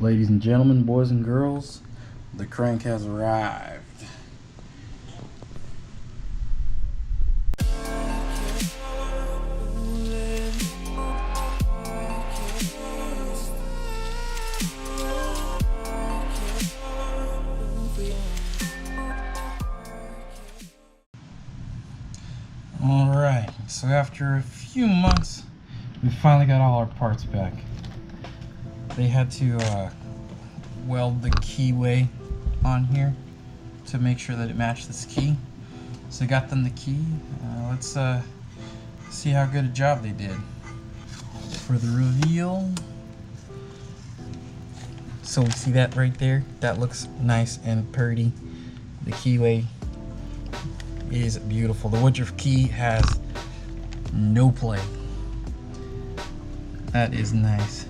Ladies and gentlemen, boys and girls, the crank has arrived. Alright, so after a few months, we finally got all our parts back. They had to weld the keyway on here to make sure that it matched this key. So I got them the key. Let's see how good a job they did. For the reveal, so we see that right there. That looks nice and pretty. The keyway is beautiful. The Woodruff key has no play. That is nice.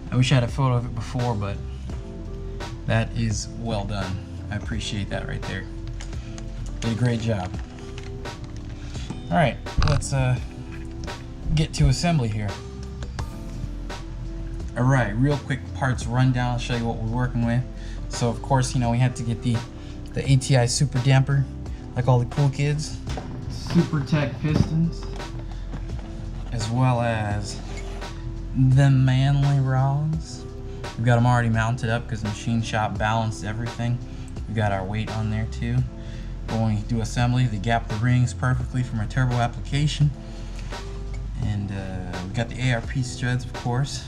I wish I had a photo of it before, but that is well done. I appreciate that right there. Did a great job. All right, let's get to assembly here. All right, real quick parts rundown. I'll show you what we're working with. So of course, you know, we had to get the ATI super damper, like all the cool kids. Super Tech pistons, as well as the manly rods. We've got them already mounted up because the machine shop balanced everything. We've got our weight on there too. But when we do assembly, they gap the rings perfectly from our turbo application. And we've got the ARP studs, of course.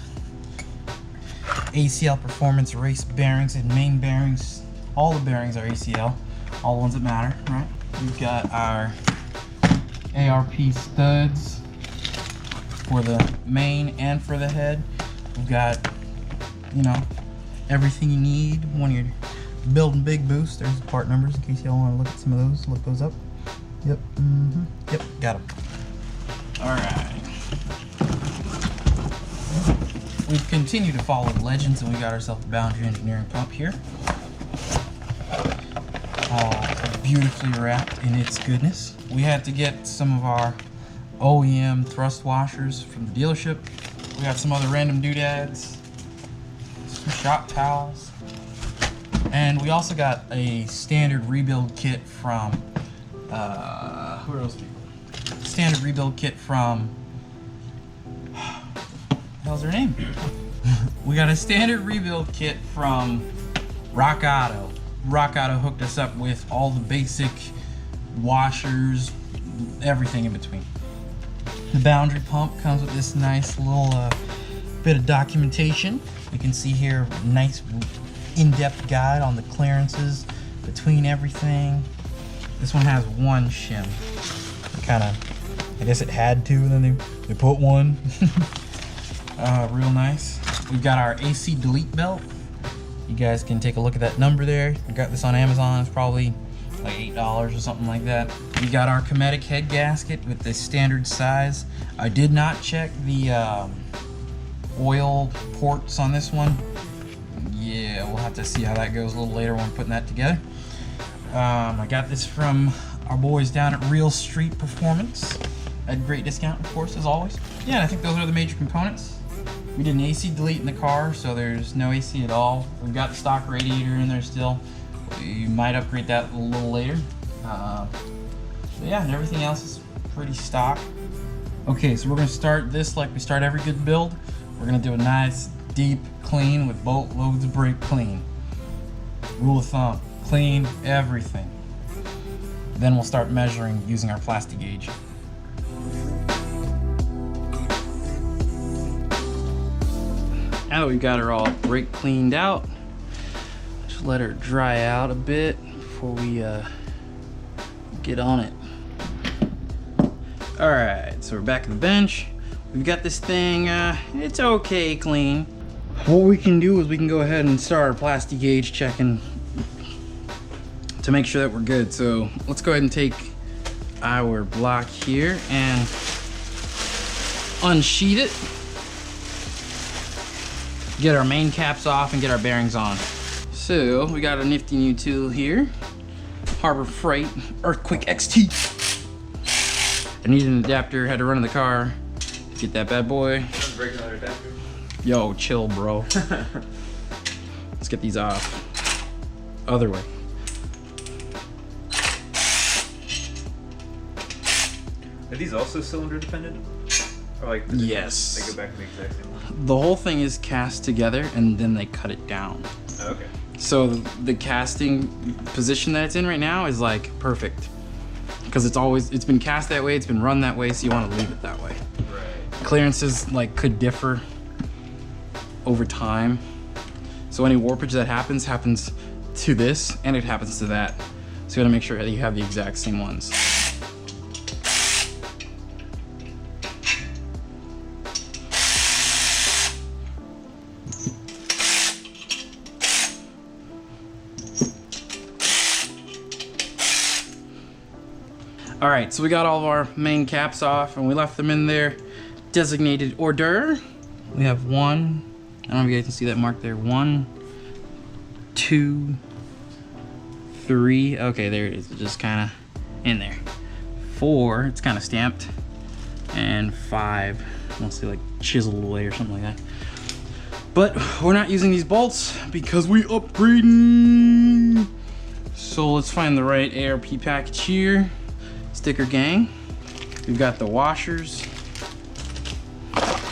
ACL Performance Race Bearings and Main Bearings. All the bearings are ACL, all the ones that matter, right? We've got our ARP studs for the main and for the head. We've got, you know, everything you need when you're building big boosts. There's the part numbers in case y'all want to look at some of those. Look those up. Yep. Yep. Got them. All right. We've continued to follow the legends, and we got ourselves a Boundary Engineering pump here. All beautifully wrapped in its goodness. We had to get some of our OEM thrust washers from the dealership. We got some other random doodads, some shop towels, and we also got a standard rebuild kit from who are those people? Standard rebuild kit from how's their name? We got a standard rebuild kit from Rock Auto. Rock Auto hooked us up with all the basic washers, everything in between. The Boundary pump comes with this nice little bit of documentation. You can see here a nice in-depth guide on the clearances between everything. This one has one shim. Kind of, I guess it had to, and then they put one. Real nice. We've got our AC delete belt. You guys can take a look at that number there. I got this on Amazon. It's probably like $8 or something like that. We got our Cometic head gasket with the standard size. I did not check the oil ports on this one. Yeah, we'll have to see how that goes a little later when we're putting that together. I got this from our boys down at Real Street Performance at great discount, of course, as always. Yeah, and I think those are the major components. We did an AC delete in the car, so there's no AC at all. We've got the stock radiator in there still. We might upgrade that a little later. But yeah, and everything else is pretty stock. Okay, so we're gonna start this like we start every good build. We're gonna do a nice deep clean with bolt loads brake clean. Rule of thumb, clean everything. Then we'll start measuring using our Plasti-gauge. Now that we've got her all brake cleaned out, just let her dry out a bit before we get on it. All right, so we're back at the bench. We've got this thing, it's okay clean. What we can do is we can go ahead and start our Plasti-gauge checking to make sure that we're good. So let's go ahead and take our block here and unsheath it. Get our main caps off and get our bearings on. So we got a nifty new tool here. Harbor Freight Earthquake XT. I needed an adapter, had to run in the car to get that bad boy. Regular adapter. Yo, chill, bro. Let's get these off. Other way. Are these also cylinder dependent? Or like yes. They go back to the exact same one? The whole thing is cast together and then they cut it down. Okay. So the casting position that it's in right now is like perfect. Because it's been cast that way, it's been run that way, so you want to leave it that way. Right. Clearances like could differ over time. So any warpage that happens to this and it happens to that. So you gotta make sure that you have the exact same ones. All right, so we got all of our main caps off and we left them in their designated order. We have one, I don't know if you guys can see that mark there. 1, 2, 3. Okay, there it is. It's just kind of in there. 4, it's kind of stamped. And 5, mostly like chiseled away or something like that. But we're not using these bolts because we upgrading. So let's find the right ARP package here. Sticker gang. We've got the washers.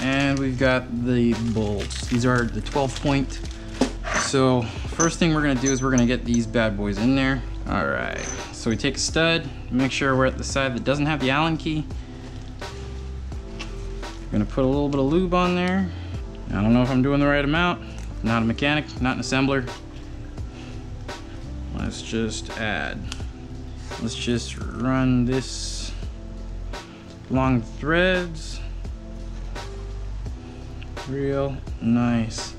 And we've got the bolts. These are the 12 point. So first thing we're gonna do is we're gonna get these bad boys in there. All right, so we take a stud, make sure we're at the side that doesn't have the Allen key. We're gonna put a little bit of lube on there. I don't know if I'm doing the right amount. Not a mechanic, not an assembler. Let's just add. Let's just run this along the threads. Real nice.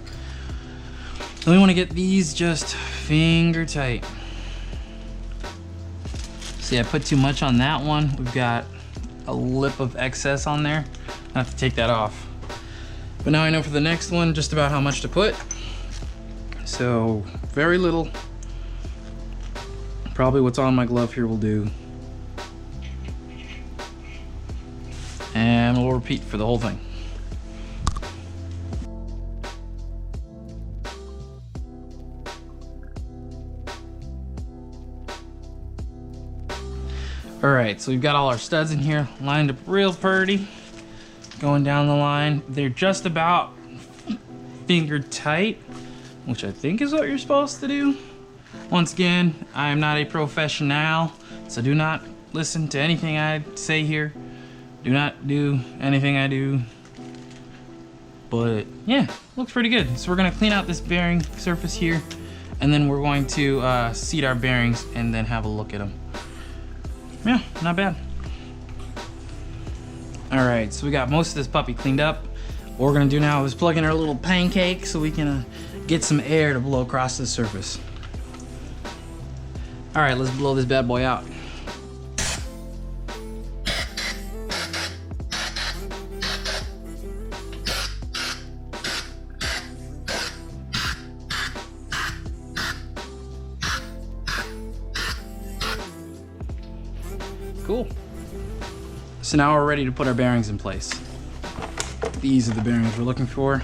Then we want to get these just finger tight. See, I put too much on that one. We've got a lip of excess on there. I have to take that off. But now I know for the next one just about how much to put. So very little. Probably what's on my glove here will do. And we'll repeat for the whole thing. All right, so we've got all our studs in here lined up real pretty. Going down the line. They're just about finger tight, which I think is what you're supposed to do. Once again, I am not a professional, so do not listen to anything I say here. Do not do anything I do. But yeah, looks pretty good. So we're gonna clean out this bearing surface here, and then we're going to seat our bearings and then have a look at them. Yeah, not bad. All right, so we got most of this puppy cleaned up. What we're gonna do now is plug in our little pancake so we can get some air to blow across the surface. All right, let's blow this bad boy out. Cool. So now we're ready to put our bearings in place. These are the bearings we're looking for.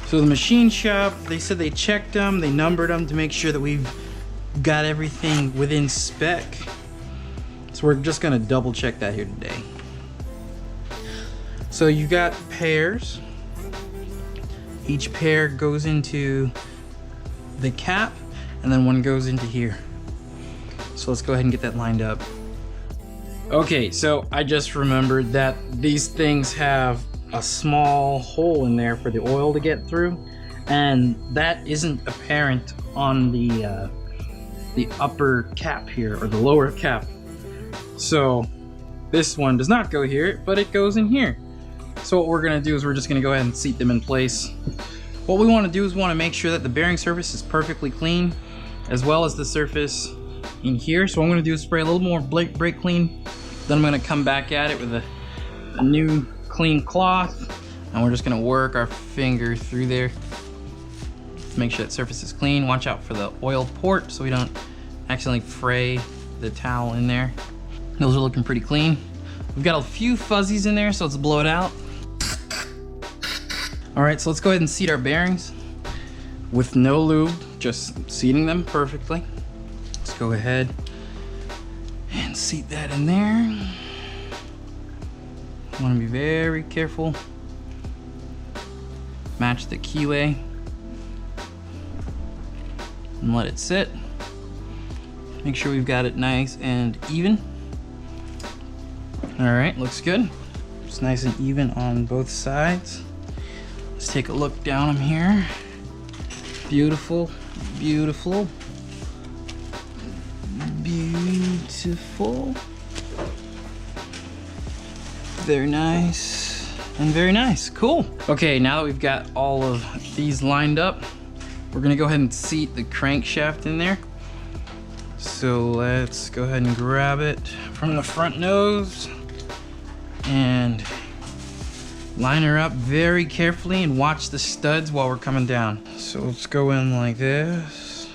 So the machine shop, they said they checked them, they numbered them to make sure that we've got everything within spec. So we're just gonna double check that here today. So you got pairs. Each pair goes into the cap and then one goes into here. So let's go ahead and get that lined up. Okay, so I just remembered that these things have a small hole in there for the oil to get through, and that isn't apparent on the upper cap here, or the lower cap. So this one does not go here, but it goes in here. So what we're gonna do is we're just gonna go ahead and seat them in place. What we wanna do is wanna make sure that the bearing surface is perfectly clean, as well as the surface in here. So what I'm gonna do is spray a little more brake clean, then I'm gonna come back at it with a new clean cloth, and we're just gonna work our finger through there. Make sure that surface is clean. Watch out for the oil port so we don't accidentally fray the towel in there. Those are looking pretty clean. We've got a few fuzzies in there, so let's blow it out. All right, so let's go ahead and seat our bearings with no lube, just seating them perfectly. Let's go ahead and seat that in there. Want to be very careful. Match the keyway and let it sit. Make sure we've got it nice and even. All right, looks good. It's nice and even on both sides. Let's take a look down them here. Beautiful, beautiful, beautiful. Very nice and very nice. Cool. Okay, now that we've got all of these lined up, we're gonna go ahead and seat the crankshaft in there. So let's go ahead and grab it from the front nose and line her up very carefully and watch the studs while we're coming down. So let's go in like this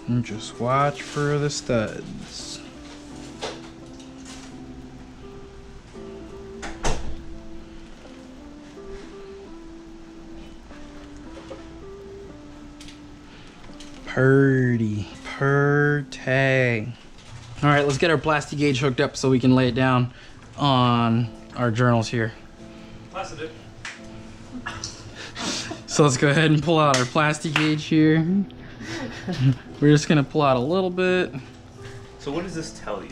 and just watch for the studs. Purty. All right, let's get our Plasti-gauge hooked up so we can lay it down on our journals here. Plastic. So let's go ahead and pull out our Plasti-gauge here. We're just gonna pull out a little bit. So what does this tell you?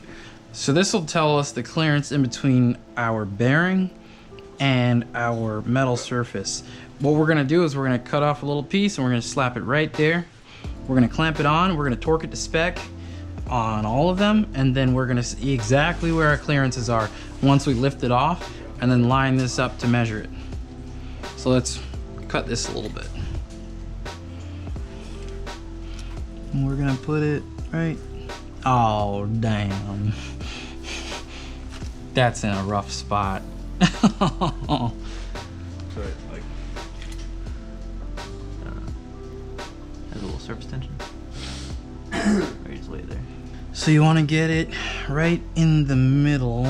So this will tell us the clearance in between our bearing and our metal surface. What we're gonna do is we're gonna cut off a little piece and we're gonna slap it right there. We're gonna clamp it on, we're gonna torque it to spec on all of them, and then we're gonna see exactly where our clearances are once we lift it off, and then line this up to measure it. So let's cut this a little bit. And we're gonna put it right, oh damn. That's in a rough spot. So it, like, has a little surface tension. Or you just lay it there. So you want to get it right in the middle.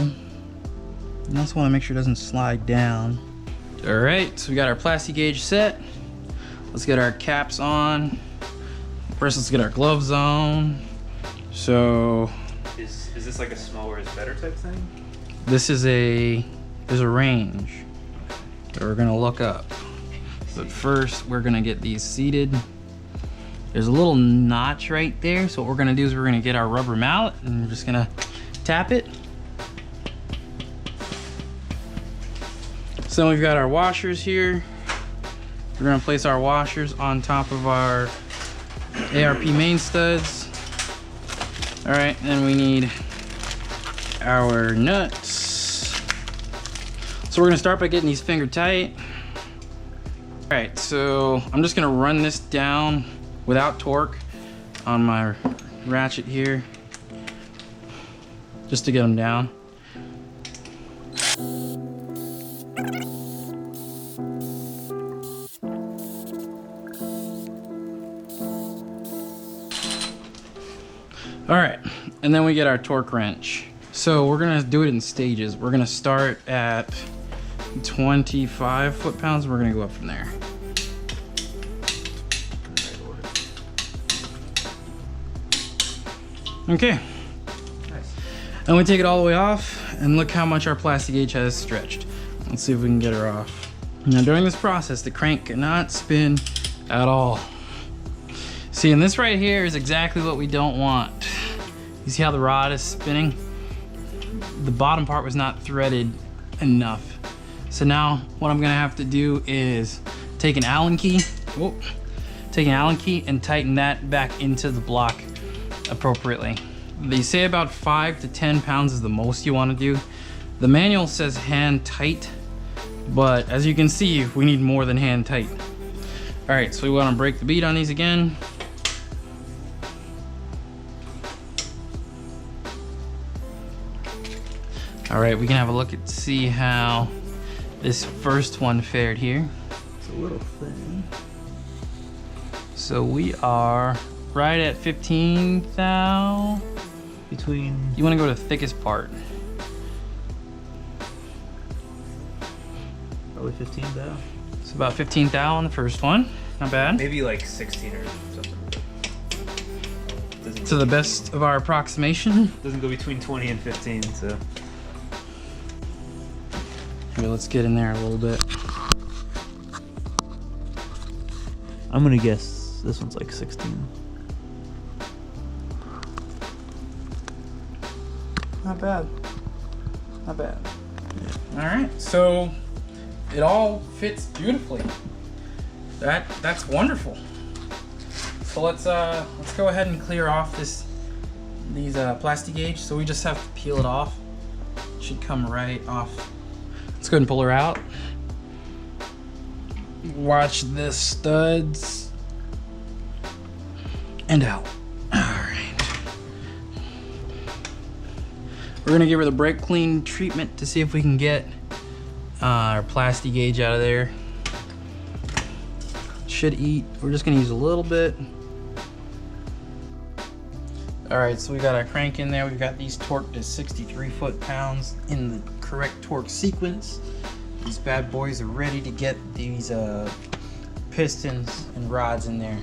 You also want to make sure it doesn't slide down. All right, so we got our Plasti-gauge set. Let's get our caps on. First, let's get our gloves on. So Is this like a smaller is better type thing? this is there's a range that we're gonna look up. But first, we're gonna get these seated. There's a little notch right there. So what we're gonna do is we're gonna get our rubber mallet and we're just gonna tap it. So then we've got our washers here. We're gonna place our washers on top of our ARP main studs. All right, then we need our nuts. So we're gonna start by getting these finger tight. All right, so I'm just gonna run this down without torque on my ratchet here, just to get them down. All right, and then we get our torque wrench. So we're gonna do it in stages. We're gonna start at 25 foot-pounds. We're gonna go up from there. Okay. Nice. And we take it all the way off, and look how much our Plasti-gauge has stretched. Let's see if we can get her off. Now during this process, the crank cannot spin at all. See, and this right here is exactly what we don't want. You see how the rod is spinning? The bottom part was not threaded enough. So now what I'm gonna have to do is take an Allen key, and tighten that back into the block appropriately. They say about 5 to 10 pounds is the most you want to do. The manual says hand tight, but as you can see, we need more than hand tight. All right, so we want to break the bead on these again. All right, we can have a look and see how this first one fared here. It's a little thin. So we are right at 15 thou. Between. You want to go to the thickest part. Probably 15 thou. It's about 15 thou on the first one. Not bad. Maybe like 16 or something. To the best of our approximation. Doesn't go between 20 and 15, so. Okay, let's get in there a little bit. I'm gonna guess this one's like 16. Not bad. Not bad. All right, so it all fits beautifully. That's wonderful. So let's go ahead and clear off these Plasti-gauge. So we just have to peel it off. It should come right off. Let's go ahead and pull her out. Watch the studs and out. All right. We're gonna give her the brake clean treatment to see if we can get our Plasti-gauge out of there. Should eat. We're just gonna use a little bit. All right, so we got our crank in there. We've got these torqued to 63 foot-pounds in the correct torque sequence. These bad boys are ready to get these pistons and rods in there.